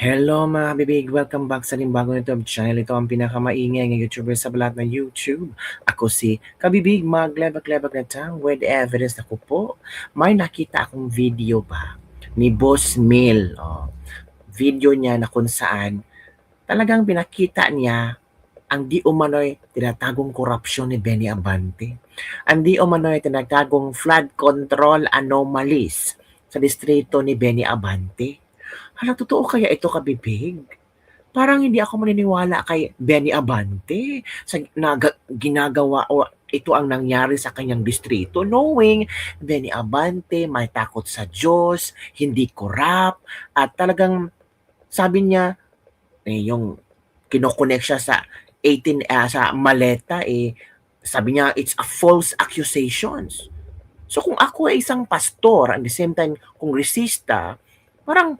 Hello mga kabibig! Welcome back sa bagong YouTube channel. Ito ang pinakamaingay ng YouTuber sa balat ng YouTube. Ako si Kabibig, maglebag-lebag na tang with evidence na ko po. May nakita akong video ba ni Boss Mill. Video niya na kung saan talagang pinakita niya ang di umano'y tinatagong korupsyon ni Benny Abante. Ang di umano'y tinatagong flood control anomalies sa distrito ni Benny Abante. Hala, totoo kaya ito, kabibig? Parang hindi ako maniniwala kay Benny Abante sa ginagawa o ito ang nangyari sa kanyang distrito, knowing Benny Abante may takot sa Diyos, hindi corrupt, at talagang sabi niya, yung kinokonek siya sa 18 sa maleta, sabi niya it's a false accusations. So kung ako ay isang pastor at the same time kongresista, parang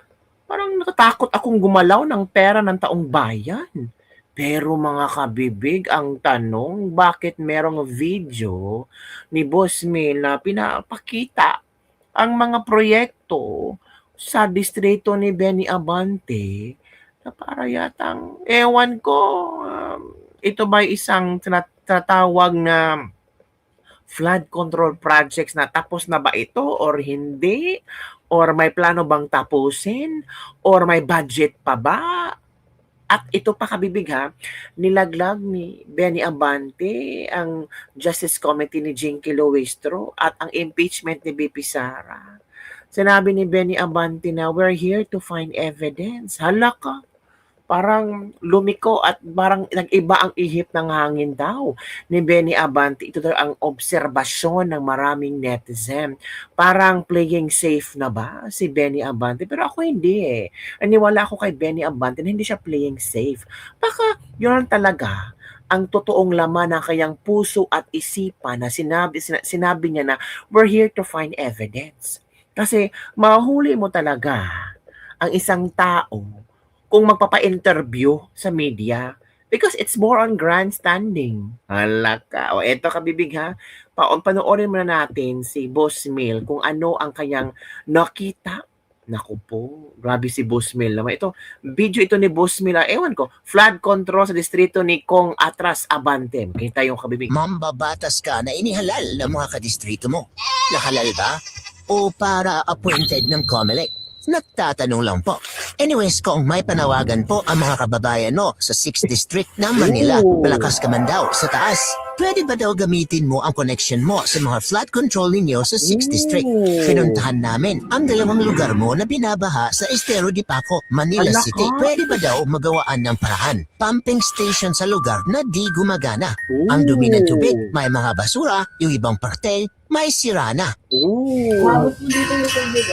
parang natatakot akong gumalaw ng pera ng taong bayan. Pero mga kabibig, ang tanong, bakit merong video ni Boss Mil na pinapakita ang mga proyekto sa distrito ni Benny Abante na para yatang, ewan ko, ito ba isang tinatawag na flood control projects na tapos na ba ito or hindi? Or may plano bang tapusin? Or may budget pa ba? At ito pa, kabibig ha, nilaglag ni Benny Abante ang Justice Committee ni Jinky Luistro at ang impeachment ni BP Sara. Sinabi ni Benny Abante na we're here to find evidence. Hala ka, parang lumiko at parang nag-iba ang ihip ng hangin daw ni Benny Abante. Ito daw ang obserbasyon ng maraming netizen. Parang playing safe na ba si Benny Abante? Pero ako hindi eh. Aniwala ako kay Benny Abante na hindi siya playing safe. Baka yun talaga ang totoong laman ng kanyang puso at isipan na sinabi niya na we're here to find evidence. Kasi mahuli mo talaga ang isang tao kung magpapa-interview sa media because it's more on grandstanding. Hala ka. O eto, kabibig ha, panoorin muna natin si Boss Mill kung ano ang kanyang nakita. Naku po, grabe si Boss Mill naman. Ito, video ito ni Boss Mill. Ewan ko, flood control sa distrito ni Kong Atras Abante. Kita yung kabibig. Mambabatas ka na inihalal ng mga kadistrito mo. Nahalal ba? O para appointed ng COMELEC? Nagtatanong lang po. Anyways, kung may panawagan po ang mga kababayan mo sa 6th District ng Manila, malakas ka man daw sa taas. Pwede ba daw gamitin mo ang connection mo sa mga flood control ninyo sa 6th District? Pinuntahan namin ang dalawang lugar mo na binabaha sa Estero de Paco, Manila City. Pwede ba daw magawaan ng paraan? Pumping station sa lugar na di gumagana. Ang dumi ng tubig, may mga basura, yung ibang parte, may sira na. Umabot mo dito yung tubig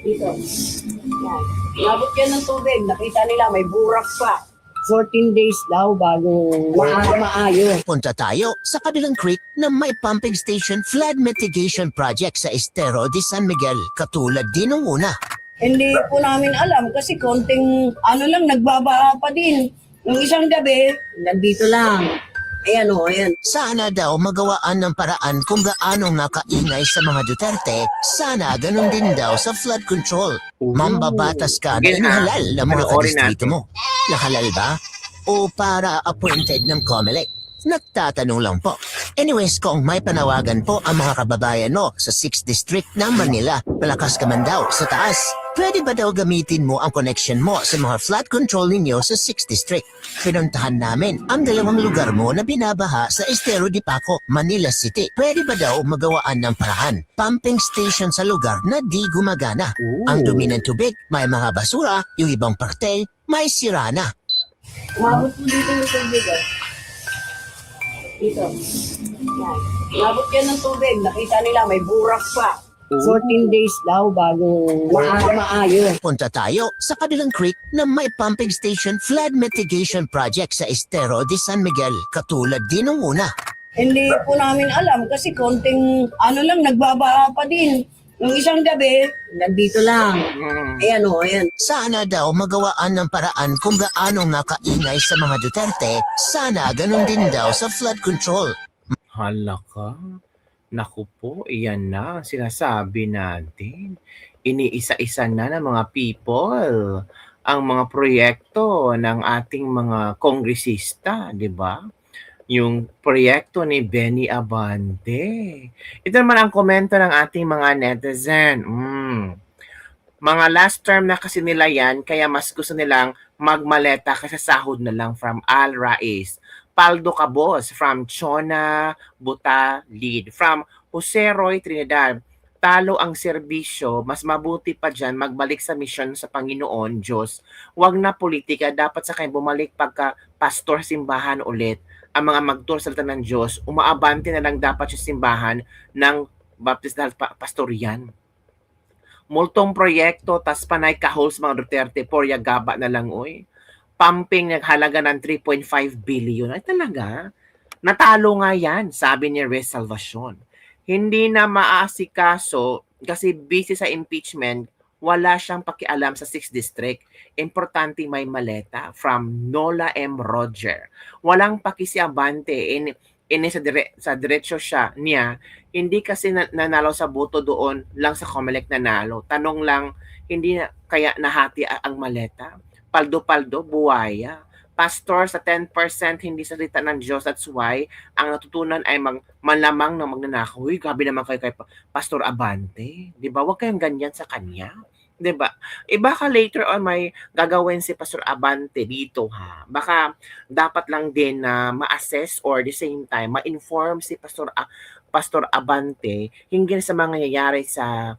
Dito. Yan. Umabot yan ng tubig. Nakita nila may burak pa. 14 days daw bago maayos. Punta tayo sa kabilang creek na may pumping station flood mitigation project sa Estero de San Miguel, katulad din ng una. Hindi po namin alam kasi konting lang nagbabaa pa din. Nung isang gabi, nandito lang. Ayan o, ayan. Sana daw magawaan ng paraan kung gaano nakaingay sa mga Duterte, sana ganun din daw sa flood control. Mambabatas ka na inihalal ng mga kadistrito mo. Nahalal ba? O para appointed ng COMELEC? Nagtatanong lang po. Anyways, kung may panawagan po ang mga kababayan mo sa 6th District ng Manila, malakas ka man daw sa taas. Pwede ba daw gamitin mo ang connection mo sa mga flood control ninyo sa 6th District? Pinuntahan namin ang dalawang lugar mo na binabaha sa Estero de Paco, Manila City. Pwede ba daw magawaan ng paraan? Pumping station sa lugar na di gumagana. Ang dumi ng tubig, may mga basura, yung ibang parte, may sira na. Umabot mo dito yung tubig Dito. Yan. Umabot yan ng tubig. Nakita nila may burak pa. 14 days daw bago maayos. Punta tayo sa kabilang creek na may pumping station flood mitigation project sa Estero de San Miguel, katulad din ng una. Hindi po namin alam kasi konting nagbabaa pa din. Nung isang gabi, nandito lang. Ayan o, ayan. Sana daw magawaan ng paraan kung gaano nakaingay sa mga Duterte, sana ganun din daw sa flood control. Hala ka. Naku po, iyan na ang sinasabi natin. iniisa-isa na ng mga people ang mga proyekto ng ating mga kongresista, di ba? Yung proyekto ni Benny Abante. Ito naman ang komento ng ating mga netizen. Mga last term na kasi nila yan, kaya mas gusto nilang magmaleta kasi sahod na lang from Al Rais. Paldo Cabos from Chona Buta Lead. From Jose Roy Trinidad, talo ang serbisyo, mas mabuti pa dyan magbalik sa misyon sa Panginoon, Diyos. Huwag na politika, dapat sa kayo bumalik pagka pastor simbahan ulit. Ang mga magtur salita ng Diyos, umaabante na lang dapat sa simbahan ng Baptist Pastor yan. Multong proyekto, tas panay kahols mga Duterte, porya gaba na lang, oy. Pumping naghalaga ng 3.5 billion. Ay talaga? Natalo nga yan, sabi ni Rez Salvacion. Hindi na maaasikaso kasi busy sa impeachment, wala siyang pakialam sa 6th District. Importante may maleta from Nola M. Roger. Walang paki si Abante, sa diretsyo niya, hindi kasi nanalo sa boto doon lang sa COMELEC nanalo. Tanong lang, hindi na, kaya nahati ang maleta? Paldo-paldo, buwaya. Pastor sa 10% hindi salita ng Diyos. That's why ang natutunan ay malamang na magnanakaw. Uy, grabe naman kayo kay Pastor Abante. Di ba? Huwag kayong ganyan sa kanya. 'Di ba? Baka later on may gagawin si Pastor Abante dito ha. Baka dapat lang din na ma-assess or the same time ma-inform si Pastor Abante hinggil sa mga nangyayari sa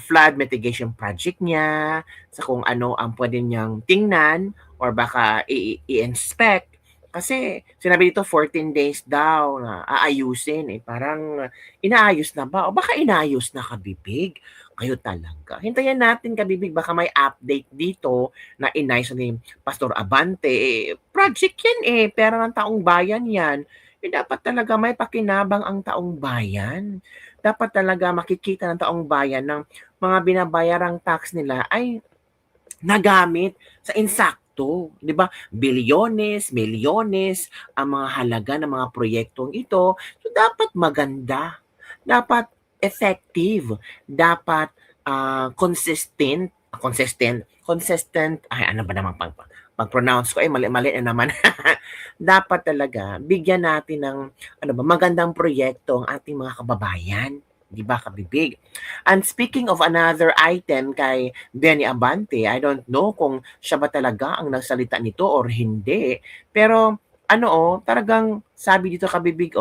flood mitigation project niya, sa kung ano ang pwede niyang tingnan or baka i-inspect. Kasi sinabi dito 14 days daw na aayusin. Parang inaayos na ba? O baka inaayos na, kabibig? Kayo talaga. Hintayin natin, kabibig, baka may update dito na inayos ni Pastor Abante. Project yan pera ng taong bayan yan. Dapat talaga may pakinabang ang taong bayan. Dapat talaga makikita ng taong bayan ng mga binabayarang tax nila ay nagamit sa insakto, 'di ba? Bilyones, milyones ang mga halaga ng mga proyektong ito. So dapat maganda, dapat effective, dapat consistent. Ay, ano ba naman pag-pronounce ko, mali na naman. Dapat talaga bigyan natin ng magandang proyekto ang ating mga kababayan. Di ba, kabibig? And speaking of another item kay Benny Abante, I don't know kung siya ba talaga ang nagsalita nito or hindi. Pero talagang sabi dito, kabibig,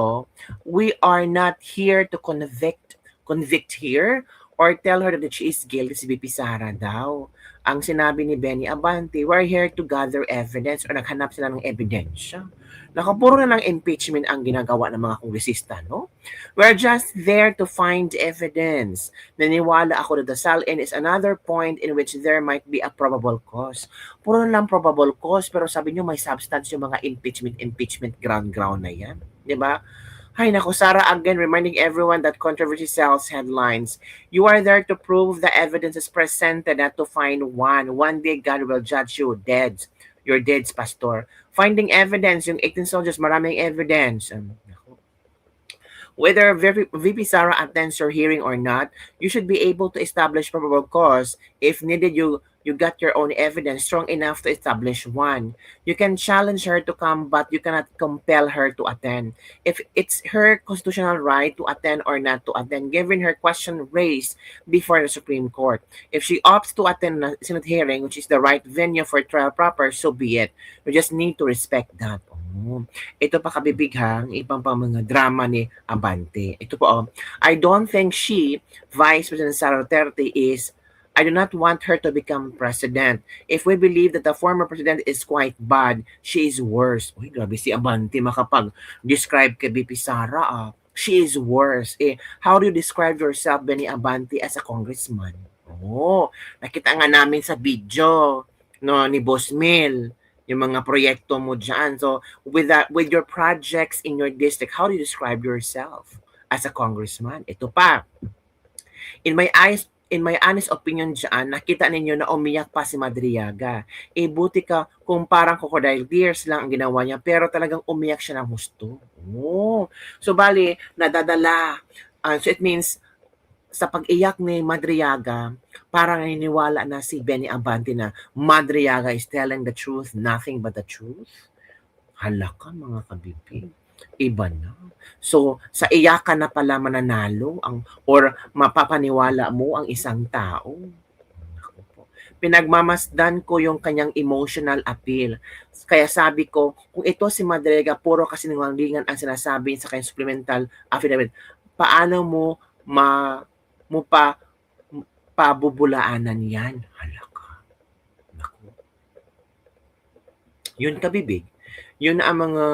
we are not here to convict here or tell her that she is guilty, si BP Sara daw. Ang sinabi ni Benny Abante, we're here to gather evidence or naghanap sila ng ebidensya. Nakapuro na ng impeachment ang ginagawa ng mga kongresista, no? We're just there to find evidence. Naniwala ako that the SALN is another point in which there might be a probable cause. Puro na lang probable cause, pero sabi nyo may substance yung mga impeachment ground na yan. Di ba? Ay, naku, Sara, again, reminding everyone that controversy sells headlines. You are there to prove the evidence is presented, not to find one. One day, God will judge you dead. You're dead, Pastor. Finding evidence, yung 18 soldiers, maraming evidence. Whether VP Sara attends your hearing or not, you should be able to establish probable cause. If needed, you got your own evidence strong enough to establish one. You can challenge her to come, but you cannot compel her to attend. If it's her constitutional right to attend or not to attend, given her question raised before the Supreme Court. If she opts to attend a Senate hearing, which is the right venue for trial proper, so be it. You just need to respect that. Ito pa, kabibig, ha, ibang pang mga drama ni Abante. Ito po, I don't think she, Vice President Sara Duterte, I do not want her to become president. If we believe that the former president is quite bad, she is worse. Uy, grabe si Abante makapag-describe kay BP Sara. She is worse. How do you describe yourself, Benny Abante, as a congressman? Nakita nga namin sa video ni Boss Mil, yung mga proyekto mo dyan. So, with your projects in your district, how do you describe yourself as a congressman? Ito pa. In my honest opinion dyan, nakita ninyo na umiyak pa si Madriaga. Buti ka kung parang crocodile tears lang ang ginawa niya, pero talagang umiyak siya ng husto. So, bali, nadadala. So, it means, sa pag-iyak ni Madriaga, parang naniniwala na si Benny Abante na Madriaga is telling the truth, nothing but the truth. Hala ka mga kabibig, iba na. So, sa iyakan na pala mananalo or mapapaniwala mo ang isang tao. Naku po. Pinagmamasdan ko yung kanyang emotional appeal. Kaya sabi ko, kung ito si Madriaga, puro kasinungalingan ang sinasabi sa kanyang supplemental affidavit, paano mo pabubulaanan yan? Hala ka. Naku. Yun kabibig. Yun ang mga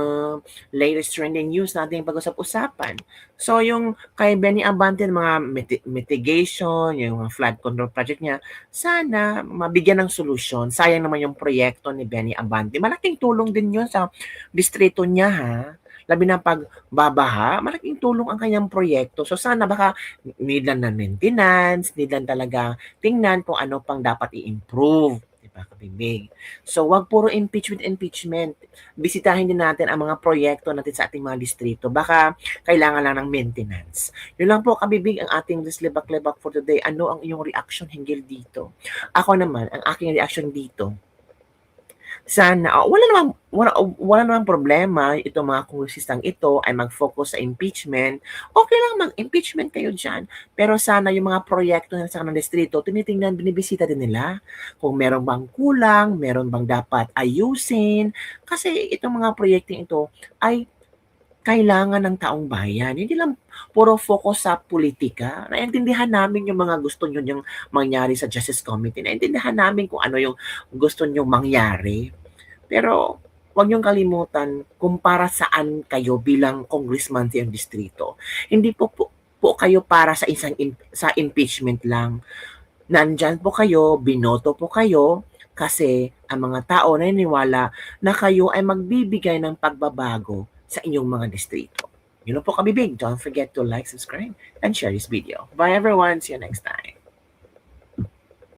latest trending news natin pag-usap-usapan. So, yung kay Benny Abante, mga mitigation, yung mga flood control project niya, sana mabigyan ng solusyon. Sayang naman yung proyekto ni Benny Abante. Malaking tulong din yun sa distrito niya, ha? Labi na pagbabaha, malaking tulong ang kanyang proyekto. So, sana baka need lang ng maintenance, need lang talaga tingnan kung ano pang dapat i-improve. Diba, kabibig? So, wag puro impeachment. Bisitahin din natin ang mga proyekto natin sa ating mga distrito. Baka kailangan lang ng maintenance. Yun lang po, kabibig, ang ating Lebak-Lebak for today. Ano ang iyong reaction hinggil dito? Ako naman, ang aking reaction dito, sana, wala namang problema itong mga kongresistang ito ay mag-focus sa impeachment. Okay lang mag-impeachment kayo dyan. Pero sana yung mga proyekto na sa kanang distrito, tinitingnan, binibisita din nila. Kung meron bang kulang, meron bang dapat ayusin. Kasi itong mga proyektong ito ay kailangan ng taong bayan. Hindi lang puro focus sa politika. Naiintindihan namin yung mga gusto nyo yung mangyari sa Justice Committee. Naiintindihan namin kung ano yung gusto nyo mangyari. Pero huwag niyong kalimutan kung para saan kayo bilang congressman sa iyong distrito. Hindi po kayo para sa isang sa impeachment lang. Nandyan po kayo, binoto po kayo kasi ang mga tao naniniwala na kayo ay magbibigay ng pagbabago sa inyong mga distrito. Yun lang po kabibig. Don't forget to like, subscribe, and share this video. Bye everyone. See you next time.